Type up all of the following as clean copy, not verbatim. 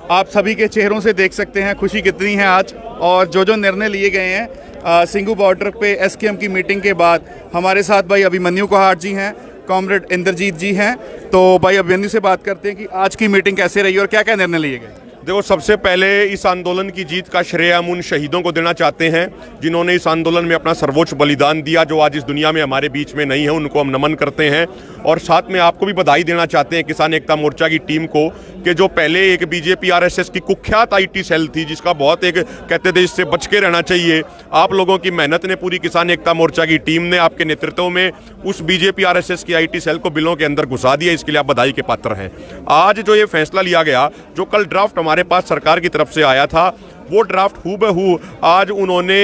आप सभी के चेहरों से देख सकते हैं खुशी कितनी है आज। और जो निर्णय लिए गए हैं सिंघू बॉर्डर पे एसकेएम की मीटिंग के बाद, हमारे साथ भाई अभिमन्यु कोहाट जी हैं, कॉमरेड इंद्रजीत जी हैं। तो भाई अभिमन्यु से बात करते हैं कि आज की मीटिंग कैसे रही और क्या क्या निर्णय लिए गए। देखो, सबसे पहले इस आंदोलन की जीत का श्रेय हम उन शहीदों को देना चाहते हैं जिन्होंने इस आंदोलन में अपना सर्वोच्च बलिदान दिया, जो आज इस दुनिया में हमारे बीच में नहीं है। उनको हम नमन करते हैं और साथ में आपको भी बधाई देना चाहते हैं किसान एकता मोर्चा की टीम को, कि जो पहले एक बीजेपी आरएसएस की कुख्यात आईटी सेल थी, जिसका बहुत एक कहते थे इससे बच के रहना चाहिए, आप लोगों की मेहनत ने, पूरी किसान एकता मोर्चा की टीम ने आपके नेतृत्व में उस बीजेपी आरएसएस की आईटी सेल को बिलों के अंदर घुसा दिया। इसके लिए आप बधाई के पात्र हैं। आज जो ये फैसला लिया गया, जो कल ड्राफ्ट हमारे पास सरकार की तरफ से आया था, वो ड्राफ्ट हूबहू आज उन्होंने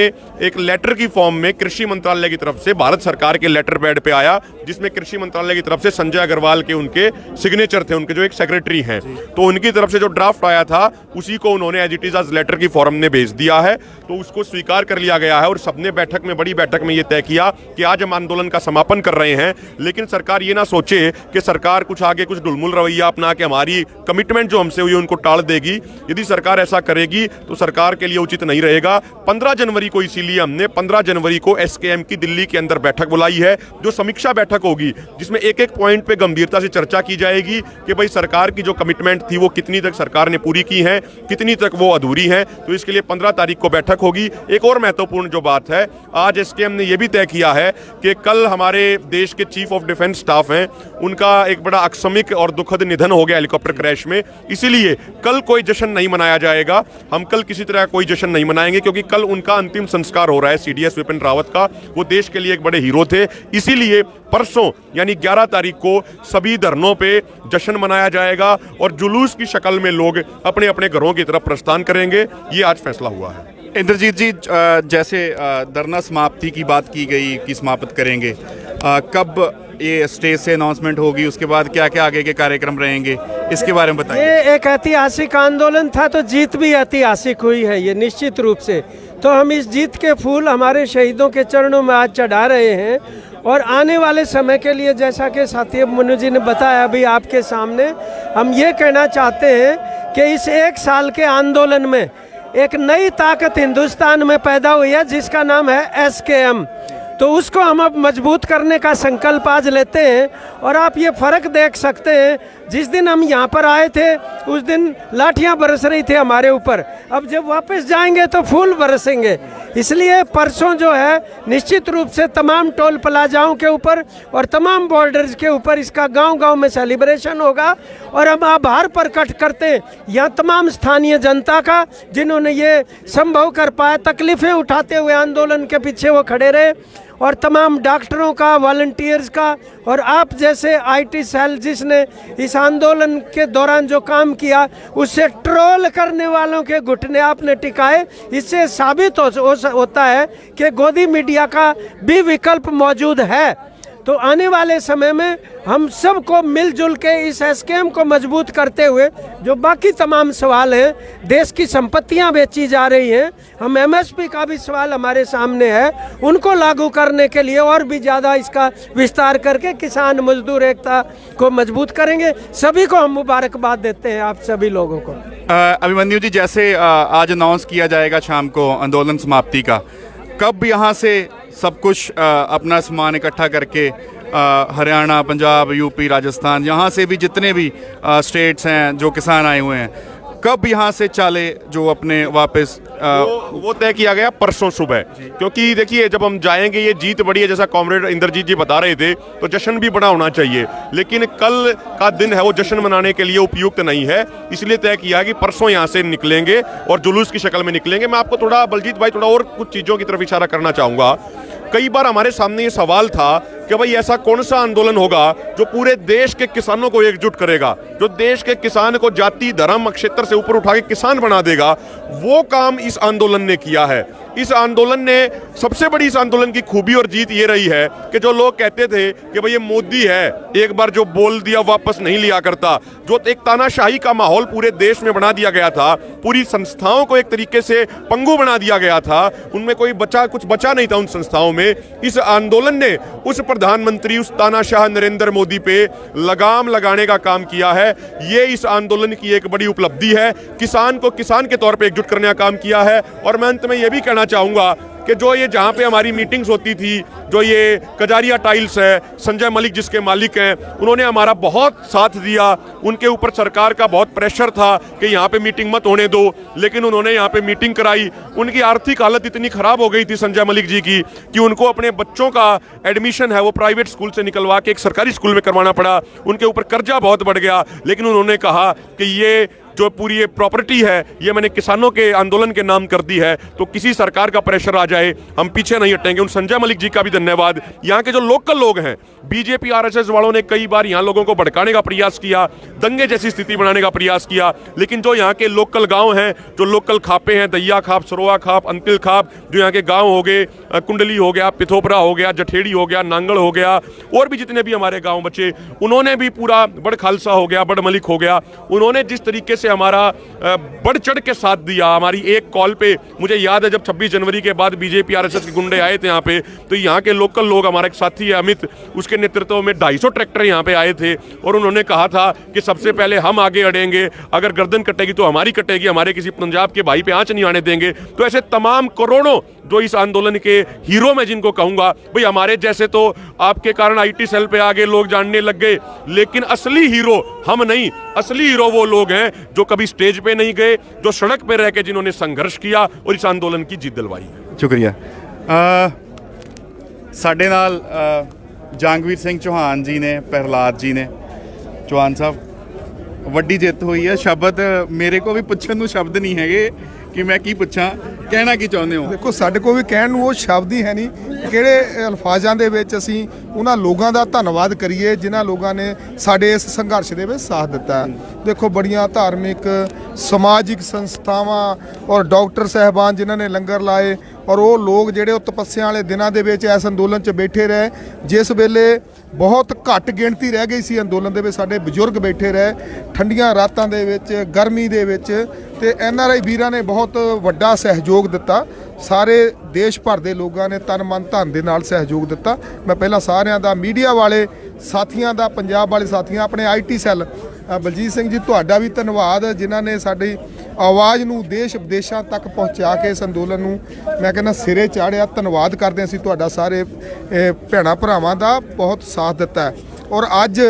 एक लेटर की फॉर्म में कृषि मंत्रालय की तरफ से भारत सरकार के लेटर पैड पे आया, जिसमें कृषि मंत्रालय की तरफ से संजय अग्रवाल के उनके सिग्नेचर थे, उनके जो एक सेक्रेटरी हैं। तो उनकी तरफ से जो ड्राफ्ट आया था उसी को उन्होंने एज इट इज आज लेटर की फॉर्म में भेज दिया है। तो उसको स्वीकार कर लिया गया है और सबने बैठक में, बड़ी बैठक में ये तय किया कि आज हम आंदोलन का समापन कर रहे हैं। लेकिन सरकार ये ना सोचे कि सरकार कुछ आगे कुछ ढुलमुल रवैया अपना के हमारी कमिटमेंट जो हमसे हुई उनको टाल देगी। यदि सरकार ऐसा करेगी तो सरकार के लिए उचित नहीं रहेगा। 15 जनवरी को, इसीलिए हमने 15 जनवरी को एसकेएम की दिल्ली के अंदर बैठक बुलाई है, जो समीक्षा बैठक होगी, जिसमें एक एक पॉइंट पे गंभीरता से चर्चा की जाएगी कि भाई सरकार की जो कमिटमेंट थी वो कितनी तक सरकार ने पूरी की है, कितनी तक वो अधूरी है। तो इसके लिए 15 तारीख को बैठक होगी। एक और महत्वपूर्ण जो बात है, आज एसकेएम ने यह भी तय किया है कि कल हमारे देश के चीफ ऑफ डिफेंस स्टाफ हैं, उनका एक बड़ा आकस्मिक और दुखद निधन हो गया हेलीकॉप्टर क्रैश में। इसीलिए कल कोई जश्न नहीं मनाया जाएगा। हम कल किसी तरह कोई जश्न नहीं मनाएंगे, क्योंकि कल उनका अंतिम संस्कार हो रहा है सीडीएस विपिन रावत का। वो देश के लिए एक बड़े हीरो थे। इसीलिए परसों यानी 11 तारीख को सभी धरनों पे जश्न मनाया जाएगा और जुलूस की शक्ल में लोग अपने अपने घरों की तरफ प्रस्थान करेंगे। ये आज फैसला हुआ है। इंद्रजीत जी, जैसे धरना समाप्ति की बात की गई कि समाप्त करेंगे, कब ये स्टेज से अनाउंसमेंट होगी, उसके बाद क्या क्या आगे के कार्यक्रम रहेंगे, इसके बारे में बताइए। ये एक ऐतिहासिक आंदोलन था, तो जीत भी ऐतिहासिक हुई है ये निश्चित रूप से। तो हम इस जीत के फूल हमारे शहीदों के चरणों में आज चढ़ा रहे हैं और आने वाले समय के लिए, जैसा कि साथी अभिमन्यु जी ने बताया अभी आपके सामने, हम ये कहना चाहते हैं कि इस एक साल के आंदोलन में एक नई ताकत हिंदुस्तान में पैदा हुई है, जिसका नाम है एसकेएम। तो उसको हम अब मजबूत करने का संकल्प आज लेते हैं। और आप ये फ़र्क देख सकते हैं, जिस दिन हम यहाँ पर आए थे उस दिन लाठियाँ बरस रही थी हमारे ऊपर, अब जब वापस जाएंगे तो फूल बरसेंगे। इसलिए परसों जो है निश्चित रूप से तमाम टोल प्लाजाओं के ऊपर और तमाम बॉर्डर्स के ऊपर इसका गांव-गांव में सेलिब्रेशन होगा। और हम आभार प्रकट करते हैं यहाँ तमाम स्थानीय जनता का, जिन्होंने ये संभव कर पाया, तकलीफ़ें उठाते हुए आंदोलन के पीछे वो खड़े रहे, और तमाम डॉक्टरों का, वॉलंटियर्स का, और आप जैसे आईटी सेल जिसने इस आंदोलन के दौरान जो काम किया, उससे ट्रोल करने वालों के घुटने आपने टिकाए। इससे साबित होता है कि गोदी मीडिया का भी विकल्प मौजूद है। तो आने वाले समय में हम सबको मिलजुल के इस एसकेएम को मजबूत करते हुए, जो बाकी तमाम सवाल हैं, देश की संपत्तियां बेची जा रही हैं, हम एमएसपी का भी सवाल हमारे सामने है, उनको लागू करने के लिए और भी ज़्यादा इसका विस्तार करके किसान मजदूर एकता को मजबूत करेंगे। सभी को हम मुबारकबाद देते हैं, आप सभी लोगों को। अभिमन्यु जी, जैसे आज अनाउंस किया जाएगा शाम को आंदोलन समाप्ति का, कब यहाँ से सब कुछ अपना सामान इकट्ठा करके हरियाणा, पंजाब, यूपी, राजस्थान, यहाँ से भी जितने भी स्टेट्स हैं जो किसान आए हुए हैं, कब यहाँ से चाले जो अपने वापस वो तय किया गया परसों सुबह। क्योंकि देखिए, जब हम जाएंगे, ये जीत बड़ी है, जैसा कॉमरेड इंद्रजीत जी बता रहे थे, तो जश्न भी बड़ा होना चाहिए। लेकिन कल का दिन है वो जश्न मनाने के लिए उपयुक्त नहीं है, इसलिए तय किया कि परसों यहाँ से निकलेंगे और जुलूस की शक्ल में निकलेंगे। मैं आपको थोड़ा, बलजीत भाई, थोड़ा और कुछ चीज़ों की तरफ इशारा करना चाहूँगा। कई बार हमारे सामने ये सवाल था कि भाई ऐसा कौन सा आंदोलन होगा जो पूरे देश के किसानों को एकजुट करेगा, जो देश के किसान को जाति, धर्म, क्षेत्र से ऊपर उठा के किसान बना देगा। वो काम इस आंदोलन ने किया है। इस आंदोलन ने सबसे बड़ी इस आंदोलन की खूबी और जीत ये रही है कि जो लोग कहते थे कि भाई ये मोदी है, एक बार जो बोल दिया वापस नहीं लिया करता, जो एक तानाशाही का माहौल पूरे देश में बना दिया गया था, पूरी संस्थाओं को एक तरीके से पंगु बना दिया गया था, उनमें कोई कुछ बचा नहीं था उन संस्थाओं में। इस आंदोलन ने उस प्रधानमंत्री, उस तानाशाह नरेंद्र मोदी पे लगाम लगाने का काम किया है। ये इस आंदोलन की एक बड़ी उपलब्धि है। किसान को किसान के तौर पे एकजुट करने का काम किया है। और मैं अंत में ये भी कहना चाहूँगा कि जो ये जहाँ पे हमारी मीटिंग्स होती थी, जो ये कजारिया टाइल्स है, संजय मलिक जिसके मालिक हैं, उन्होंने हमारा बहुत साथ दिया। उनके ऊपर सरकार का बहुत प्रेशर था कि यहाँ पे मीटिंग मत होने दो, लेकिन उन्होंने यहाँ पे मीटिंग कराई। उनकी आर्थिक हालत इतनी ख़राब हो गई थी संजय मलिक जी की कि उनको अपने बच्चों का एडमिशन है वो प्राइवेट स्कूल से निकलवा के एक सरकारी स्कूल में करवाना पड़ा। उनके ऊपर कर्जा बहुत बढ़ गया, लेकिन उन्होंने कहा कि ये जो पूरी ये प्रॉपर्टी है ये मैंने किसानों के आंदोलन के नाम कर दी है, तो किसी सरकार का प्रेशर आ जाए हम पीछे नहीं हटेंगे। उन संजय मलिक जी का भी धन्यवाद। यहाँ के जो लोकल लोग हैं, बीजेपी आरएसएस वालों ने कई बार यहाँ लोगों को भड़काने का प्रयास किया, दंगे जैसी स्थिति बनाने का प्रयास किया, लेकिन जो यहाँ के लोकल गाँव हैं, जो लोकल खापे हैं, दैया खाप, सरोआ खाप, अंतिल खाप, जो यहाँ के गाँव हो गए, कुंडली हो गया, पिथोपरा हो गया, जठेड़ी हो गया, नांगल हो गया, और भी जितने भी हमारे गाँव बचे, उन्होंने भी पूरा बड़ खालसा हो गया, बड़ मलिक हो गया, उन्होंने जिस तरीके से हमारा बढ़ चढ़ के साथ दिया। हमारी एक कॉल पे मुझे याद है जब 26 जनवरी के बाद बीजेपी आरएसएस के गुंडे आए थे यहाँ पे, तो यहाँ के लोकल लोग, हमारा एक साथी है अमित, उसके नेतृत्व में 250 ट्रैक्टर यहाँ पे आए थे और उन्होंने कहा था कि सबसे पहले हम आगे अड़ेंगे, अगर गर्दन कटेगी तो हमारी कटेगी, हमारे किसी पंजाब के भाई पे आंच नहीं आने देंगे। तो ऐसे तमाम करोड़ों जो इस आंदोलन के हीरो मैं जिनको कहूँगा, भाई हमारे जैसे तो आपके कारण आईटी सेल पे आगे लोग जानने लग गए, लेकिन असली हीरो हम नहीं, असली हीरो वो लोग हैं जो कभी स्टेज पे नहीं गए, जो सड़क पे रह के जिन्होंने संघर्ष किया और इस आंदोलन की जीत दिलवाई। शुक्रिया। ਸਾਡੇ ਨਾਲ ਜੰਗਵੀਰ ਸਿੰਘ ਚੌਹਾਨ ਜੀ ਨੇ, ਪ੍ਰਹਲਾਦ ਜੀ ਨੇ। ਚੌਹਾਨ ਸਾਹਿਬ, ਵੱਡੀ ਜਿੱਤ ਹੋਈ ਹੈ। ਸ਼ਬਦ ਮੇਰੇ ਕੋ ਵੀ ਪੁੱਛਣ ਨੂੰ ਸ਼ਬਦ ਨਹੀਂ ਹੈਗੇ ਕਿ ਮੈਂ ਕੀ ਪੁੱਛਾਂ, ਕਹਿਣਾ ਕੀ ਚਾਹੁੰਦੇ ਹੋ? ਦੇਖੋ ਸਾਡੇ ਕੋਲ ਵੀ ਕਹਿਣ ਨੂੰ ਉਹ ਸ਼ਬਦ ਹੀ ਹੈ ਨਹੀਂ, ਕਿਹੜੇ ਅਲਫਾਜ਼ਾਂ ਦੇ ਵਿੱਚ ਅਸੀਂ ਉਹਨਾਂ ਲੋਕਾਂ ਦਾ ਧੰਨਵਾਦ ਕਰੀਏ ਜਿਨ੍ਹਾਂ ਲੋਕਾਂ ਨੇ ਸਾਡੇ ਇਸ ਸੰਘਰਸ਼ ਦੇ ਵਿੱਚ ਸਾਥ ਦਿੱਤਾ ਹੈ। ਦੇਖੋ ਬੜੀਆਂ ਧਾਰਮਿਕ ਸਮਾਜਿਕ ਸੰਸਥਾਵਾਂ ਔਰ ਡਾਕਟਰ ਸਾਹਿਬਾਨ ਜਿਨ੍ਹਾਂ ਨੇ ਲੰਗਰ ਲਾਏ, ਔਰ ਉਹ ਲੋਕ ਜਿਹੜੇ ਉਹ ਤਪੱਸਿਆ ਵਾਲੇ ਦਿਨਾਂ ਦੇ ਵਿੱਚ ਇਸ ਅੰਦੋਲਨ 'ਚ ਬੈਠੇ ਰਹੇ, ਜਿਸ ਵੇਲੇ ਬਹੁਤ ਘੱਟ ਗਿਣਤੀ ਰਹਿ ਗਈ ਸੀ ਅੰਦੋਲਨ ਦੇ ਵਿੱਚ, ਸਾਡੇ ਬਜ਼ੁਰਗ ਬੈਠੇ ਰਹੇ ਠੰਡੀਆਂ ਰਾਤਾਂ ਦੇ ਵਿੱਚ, ਗਰਮੀ ਦੇ ਵਿੱਚ, ਤੇ ਐਨਆਰਆਈ ਵੀਰਾਂ ਨੇ ਬਹੁਤ ਵੱਡਾ ਸਹਿਯੋਗ ਦਿੱਤਾ। ਸਾਰੇ ਦੇਸ਼ ਭਰ ਦੇ ਲੋਕਾਂ ਨੇ ਤਨ ਮਨ ਧਨ ਦੇ ਨਾਲ ਸਹਿਯੋਗ ਦਿੱਤਾ। ਮੈਂ ਪਹਿਲਾਂ ਸਾਰਿਆਂ ਦਾ, ਮੀਡੀਆ ਵਾਲੇ ਸਾਥੀਆਂ ਦਾ, ਪੰਜਾਬ ਵਾਲੇ ਸਾਥੀਆਂ, ਆਪਣੇ ਆਈਟੀ ਸੈੱਲ ਬਲਜੀਤ ਸਿੰਘ ਜੀ ਤੁਹਾਡਾ ਵੀ ਧੰਨਵਾਦ, ਜਿਨ੍ਹਾਂ ਨੇ ਸਾਡੀ ਆਵਾਜ਼ ਨੂੰ ਦੇਸ਼ ਵਿਦੇਸ਼ਾਂ ਤੱਕ ਪਹੁੰਚਾ ਕੇ ਇਸ ਅੰਦੋਲਨ ਨੂੰ ਮੈਂ ਕਹਿੰਦਾ ਸਿਰੇ ਚਾੜਿਆ। ਧੰਨਵਾਦ ਕਰਦੇ ਅਸੀਂ ਤੁਹਾਡਾ ਸਾਰੇ ਭੈਣਾਂ ਭਰਾਵਾਂ ਦਾ, ਬਹੁਤ ਸਾਥ ਦਿੱਤਾ ਹੈ। ਔਰ ਅੱਜ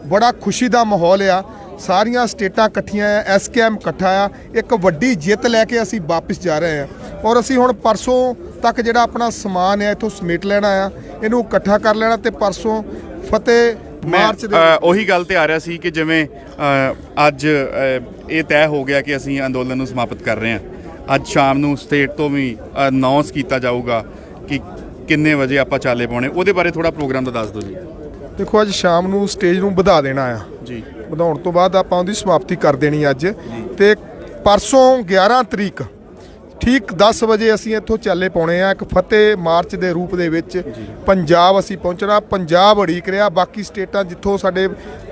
ਬੜਾ ਖੁਸ਼ੀ ਦਾ ਮਾਹੌਲ ਆ, ਸਾਰੀਆਂ ਸਟੇਟਾਂ ਇਕੱਠੀਆਂ ਆ, ਐਸਕੇਐਮ ਇਕੱਠਾ ਆ, ਇੱਕ ਵੱਡੀ ਜਿੱਤ ਲੈ ਕੇ ਅਸੀਂ ਵਾਪਸ ਜਾ ਰਹੇ ਹਾਂ। ਔਰ ਅਸੀਂ ਹੁਣ ਪਰਸੋਂ ਤੱਕ ਜਿਹੜਾ ਆਪਣਾ ਸਮਾਨ ਹੈ ਇੱਥੋਂ ਸਮੇਟ ਲੈਣਾ ਆ, ਇਹਨੂੰ ਇਕੱਠਾ ਕਰ ਲੈਣਾ, ਤੇ ਪਰਸੋਂ ਫਤਿਹ ਮਾਰਚ ਦੇ ਉਹੀ ਗੱਲ ਤੇ ਆ ਰਿਹਾ ਸੀ ਕਿ ਜਿਵੇਂ ਅੱਜ ਇਹ ਤੈਅ ਹੋ ਗਿਆ ਕਿ ਅਸੀਂ ਅੰਦੋਲਨ ਨੂੰ ਸਮਾਪਤ ਕਰ ਰਹੇ ਹਾਂ। ਅੱਜ ਸ਼ਾਮ ਨੂੰ ਸਟੇਟ ਤੋਂ ਵੀ ਅਨਾਉਂਸ ਕੀਤਾ ਜਾਊਗਾ ਕਿ ਕਿੰਨੇ ਵਜੇ ਆਪਾਂ ਚਾਲੇ ਪਾਉਣੇ, ਉਹਦੇ ਬਾਰੇ ਥੋੜਾ ਪ੍ਰੋਗਰਾਮ ਦਾ ਦੱਸ ਦਿਓ ਜੀ। ਦੇਖੋ ਅੱਜ ਸ਼ਾਮ ਨੂੰ ਸਟੇਜ ਨੂੰ ਵਧਾ ਦੇਣਾ ਆ ਜੀ, ਵਧਾਉਣ ਤੋਂ ਬਾਅਦ ਆਪਾਂ ਉਹਦੀ ਸਮਾਪਤੀ ਕਰ ਦੇਣੀ ਅੱਜ, ਤੇ ਪਰਸੋਂ 11 ਤਰੀਕ ਠੀਕ 10 ਵਜੇ ਅਸੀਂ ਇੱਥੋਂ ਚਾਲੇ ਪਾਉਣੇ ਆ। ਇੱਕ ਫਤਿਹ ਮਾਰਚ ਦੇ ਰੂਪ ਦੇ ਵਿੱਚ ਪੰਜਾਬ ਅਸੀਂ ਪਹੁੰਚਣਾ। ਪੰਜਾਬ ਉਡੀਕ ਰਿਹਾ, ਬਾਕੀ ਸਟੇਟਾਂ ਜਿੱਥੋਂ ਸਾਡੇ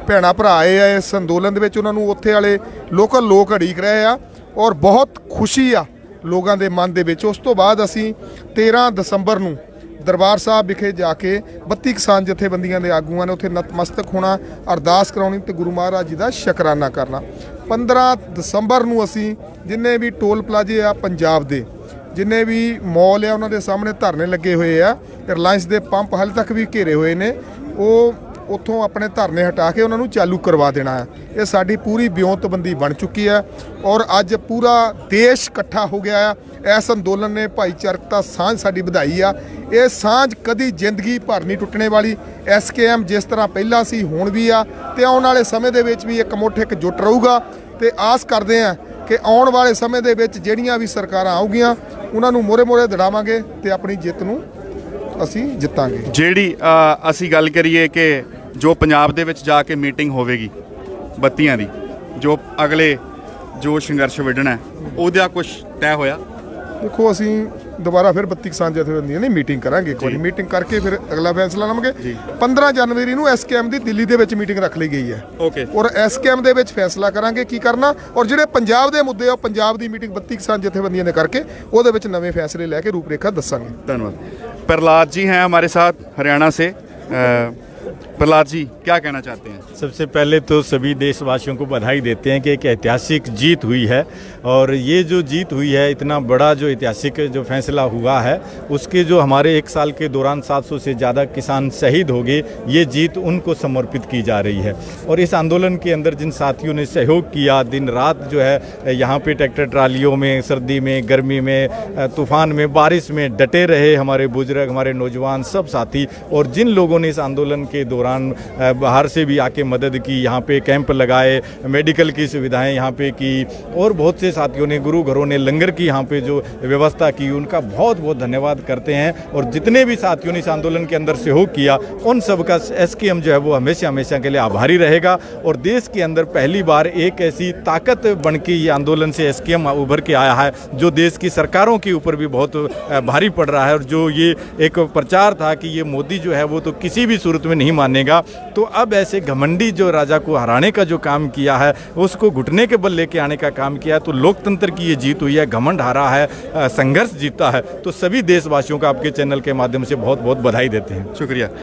ਭੈਣਾਂ ਭਰਾ ਆਏ ਆ ਇਸ ਅੰਦੋਲਨ ਦੇ ਵਿੱਚ, ਉਹਨਾਂ ਨੂੰ ਉੱਥੇ ਵਾਲੇ ਲੋਕਲ ਲੋਕ ਉਡੀਕ ਰਹੇ ਆ, ਔਰ ਬਹੁਤ ਖੁਸ਼ੀ ਆ ਲੋਕਾਂ ਦੇ ਮਨ ਦੇ ਵਿੱਚ। ਉਸ ਤੋਂ ਬਾਅਦ ਅਸੀਂ 13 ਦਸੰਬਰ ਨੂੰ ਦਰਬਾਰ ਸਾਹਿਬ ਵਿਖੇ ਜਾ ਕੇ 32 ਕਿਸਾਨ ਜਥੇਬੰਦੀਆਂ ਦੇ ਆਗੂਆਂ ਨੇ ਉੱਥੇ ਨਤਮਸਤਕ ਹੋਣਾ, ਅਰਦਾਸ ਕਰਾਉਣੀ ਤੇ ਗੁਰੂ ਮਹਾਰਾਜ ਜੀ ਦਾ ਸ਼ੁਕਰਾਨਾ ਕਰਨਾ। 15 ਦਸੰਬਰ ਨੂੰ ਅਸੀਂ ਜਿੰਨੇ ਵੀ ਟੋਲ ਪਲਾਜ਼ੇ ਆ ਪੰਜਾਬ ਦੇ, ਜਿੰਨੇ ਵੀ ਮੌਲ ਆ, ਉਹਨਾਂ ਦੇ ਸਾਹਮਣੇ ਧਰਨੇ ਲੱਗੇ ਹੋਏ ਆ, ਰਿਲਾਇੰਸ ਦੇ ਪੰਪ ਹਾਲੇ ਤੱਕ ਵੀ ਘੇਰੇ ਹੋਏ ਨੇ, ਉਹ ਉੱਥੋਂ ਆਪਣੇ ਧਰਨੇ ਹਟਾ ਕੇ ਉਹਨਾਂ ਨੂੰ ਚਾਲੂ ਕਰਵਾ ਦੇਣਾ ਹੈ। ਇਹ ਸਾਡੀ ਪੂਰੀ ਵਿਉਂਤਬੰਦੀ ਬਣ ਚੁੱਕੀ ਹੈ, ਔਰ ਅੱਜ ਪੂਰਾ ਦੇਸ਼ ਇਕੱਠਾ ਹੋ ਗਿਆ ਆ। ਇਸ ਅੰਦੋਲਨ ਨੇ ਭਾਈਚਾਰਕਤਾ ਸਾਂਝ ਸਾਡੀ ਵਧਾਈ ਆ। ਇਹ ਸਾਂਝ ਕਦੀ ਜ਼ਿੰਦਗੀ ਭਰ ਨਹੀਂ ਟੁੱਟਣੇ ਵਾਲੀ। ਐਸਕੇਐਮ ਜਿਸ ਤਰ੍ਹਾਂ ਪਹਿਲਾਂ ਸੀ ਹੁਣ ਵੀ ਆ, ਤੇ ਆਉਣ ਵਾਲੇ ਸਮੇਂ ਦੇ ਵਿੱਚ ਵੀ ਇੱਕ ਮੁੱਠ ਇੱਕ ਜੁੱਟ ਰਹੂਗਾ, ਤੇ ਆਸ ਕਰਦੇ ਆ ਕਿ ਆਉਣ ਵਾਲੇ ਸਮੇਂ ਦੇ ਵਿੱਚ ਜਿਹੜੀਆਂ ਵੀ ਸਰਕਾਰਾਂ ਆਉਗੀਆਂ ਉਹਨਾਂ ਨੂੰ ਮੋਰੇ ਦੜਾਵਾਂਗੇ ਤੇ ਆਪਣੀ ਜਿੱਤ ਨੂੰ ਅਸੀਂ ਜਿੱਤਾਂਗੇ। ਜਿਹੜੀ ਅਸੀਂ ਗੱਲ ਕਰੀਏ ਕਿ ਜੋ ਪੰਜਾਬ ਦੇ ਵਿੱਚ ਜਾ ਕੇ ਮੀਟਿੰਗ ਹੋਵੇਗੀ ਬੱਤੀਆਂ ਦੀ, ਜੋ ਅਗਲੇ ਜੋ ਸੰਘਰਸ਼ ਵਿੱਢਣਾ, ਉਹਦਾ ਕੁਝ ਤੈਅ ਹੋਇਆ? ਦੇਖੋ ਅਸੀਂ ਦੁਬਾਰਾ ਫਿਰ 32 ਕਿਸਾਨ ਜਥੇਬੰਦੀਆਂ ਨੇ ਮੀਟਿੰਗ ਕਰਾਂਗੇ, ਇੱਕ ਵਾਰੀ ਮੀਟਿੰਗ ਕਰਕੇ ਫਿਰ ਅਗਲਾ ਫੈਸਲਾ ਲਵਾਂਗੇ। 15 ਜਨਵਰੀ ਨੂੰ ਐਸਕੇਐਮ ਦੀ ਦਿੱਲੀ ਦੇ ਵਿੱਚ ਮੀਟਿੰਗ ਰੱਖ ਲਈ ਗਈ ਹੈ ਓਕੇ ਔਰ ਐਸਕੇਐਮ ਦੇ ਵਿੱਚ ਫੈਸਲਾ ਕਰਾਂਗੇ ਕੀ ਕਰਨਾ, ਔਰ ਜਿਹੜੇ ਪੰਜਾਬ ਦੇ ਮੁੱਦੇ ਆ ਉਹ ਪੰਜਾਬ ਦੀ ਮੀਟਿੰਗ 32 ਕਿਸਾਨ ਜਥੇਬੰਦੀਆਂ ਨੇ ਕਰਕੇ ਉਹਦੇ ਵਿੱਚ ਨਵੇਂ फैसले लेके रूपरेखा दसांगे। धन्यवाद। प्रहलाद जी हैं हमारे साथ हरियाणा से। प्रहलाद जी क्या कहना चाहते हैं? सबसे पहले तो सभी देशवासियों को बधाई देते हैं कि एक ऐतिहासिक जीत हुई है, और ये जो जीत हुई है, इतना बड़ा जो ऐतिहासिक जो फैसला हुआ है, उसके जो हमारे 1 साल के दौरान 700 से ज़्यादा किसान शहीद हो गए, ये जीत उनको समर्पित की जा रही है। और इस आंदोलन के अंदर जिन साथियों ने सहयोग किया, दिन रात जो है यहाँ पे ट्रैक्टर ट्रालियों में, सर्दी में, गर्मी में, तूफान में, बारिश में डटे रहे हमारे बुजुर्ग, हमारे नौजवान सब साथी, और जिन लोगों ने इस आंदोलन के दौरान बाहर से भी आके मदद की, यहाँ पे कैंप लगाए, मेडिकल की सुविधाएं यहाँ पे की, और बहुत से साथियों ने, गुरु घरों ने लंगर की यहाँ पे जो व्यवस्था की, उनका बहुत बहुत धन्यवाद करते हैं। और जितने भी साथियों ने इस आंदोलन के अंदर सहयोग किया, उन सब का एसकेएम जो है वो हमेशा हमेशा के लिए आभारी रहेगा। और देश के अंदर पहली बार एक ऐसी ताकत बन के ये आंदोलन से एसकेएम उभर के आया है, जो देश की सरकारों के ऊपर भी बहुत भारी पड़ रहा है। और जो ये एक प्रचार था कि ये मोदी जो है वो तो किसी भी सूरत में नहीं मानेगा, तो अब ऐसे घमंडी जो राजा को हराने का जो काम किया है, उसको घुटने के बल लेके आने का काम किया है, तो लोकतंत्र की ये जीत हुई है, घमंड हारा है, संघर्ष जीता है। तो सभी देशवासियों का आपके चैनल के माध्यम से बहुत बहुत बधाई देते हैं। शुक्रिया।